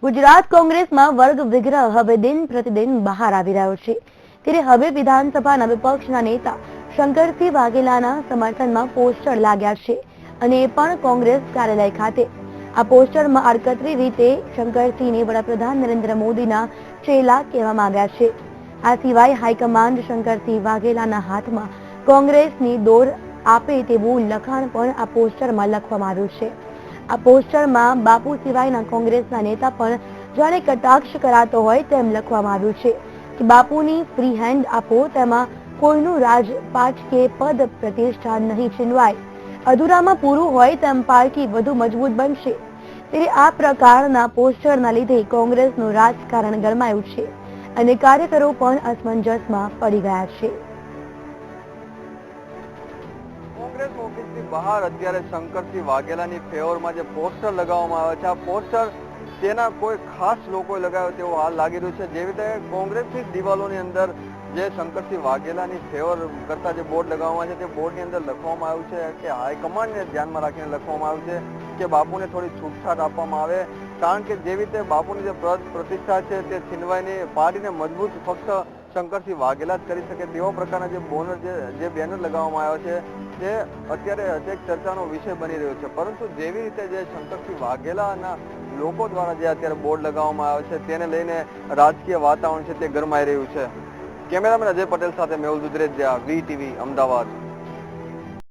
ગુજરાત કોંગ્રેસમાં વર્ગ વિગ્રહ હવે દિન પ્રતિદિન બહાર આવી રહ્યો છે ત્યારે હવે વિધાનસભાના વિપક્ષના નેતા શંકરસિંહ વાઘેલાના સમર્થનમાં પોસ્ટર લાગ્યા છે અને એ પણ કોંગ્રેસ કાર્યાલય ખાતે। આ પોસ્ટરમાં આડકતરી રીતે શંકરસિંહને વડાપ્રધાન નરેન્દ્ર મોદીના ચેલા કહેવામાં આવ્યા છે। આ સિવાય હાઈકમાન્ડ શંકરસિંહ વાઘેલાના હાથમાં કોંગ્રેસની દોર આપે તેવું લખાણ પણ આ પોસ્ટરમાં લખવામાં આવ્યું છે। આ પોસ્ટરમાં બાપુ સિવાયના કોંગ્રેસના નેતા પણ જાણે કટાક્ષ કરાતો હોય તેમ લખવામાં આવ્યું છે કે બાપુની ફ્રી હેન્ડ આપો, તેમાં કોઈનું રાજપાટ કે પદ પ્રતિષ્ઠા નહીં છીનવાય, અધૂરામાં પૂરું હોય તેમ પાર્ટી વધુ મજબૂત બનશે। ત્યારે આ પ્રકારના પોસ્ટરના લીધે કોંગ્રેસનું રાજકારણ ગરમાયું છે અને કાર્યકરો પણ અસમંજસમાં પડી ગયા છે। કોંગ્રેસ ઓફિસની બહાર અત્યારે શંકરસિંહ વાઘેલાની ફેવરમાં જે પોસ્ટર લગાવવામાં આવે છે, આ પોસ્ટર તેના કોઈ ખાસ લોકોએ લગાવ્યો તેવું હાલ લાગી રહ્યું છે। જેવી રીતે કોંગ્રેસની દિવાલોની અંદર જે શંકરસિંહ વાઘેલાની ફેવર કરતા જે બોર્ડ લગાવવામાં છે, તે બોર્ડની અંદર લખવામાં આવ્યું છે કે હાઈકમાન્ડને ધ્યાનમાં રાખીને લખવામાં આવ્યું છે કે બાપુને થોડી છૂટછાટ આપવામાં આવે, કારણ કે જેવી રીતે બાપુની જે પ્રતિષ્ઠા છે તે છીનવાય નહીં, પાર્ટીને મજબૂત ફક્ત શંકરસિંહ વાઘેલા જ કરી શકે તેવા પ્રકારના જે બેનર લગાવવામાં આવ્યા છે તે અત્યારે એક ચર્ચાનો વિષય બની રહ્યો છે। પરંતુ જેવી રીતે જે શંકરસિંહ વાઘેલાના લોકો દ્વારા જે અત્યારે બોર્ડ લગાવવામાં આવે છે તેને લઈને રાજકીય વાતાવરણ છે તે ગરમાઈ રહ્યું છે। કેમેરામેન અજય પટેલ સાથે મેહુલ દુધરેજિયા, VTV અમદાવાદ।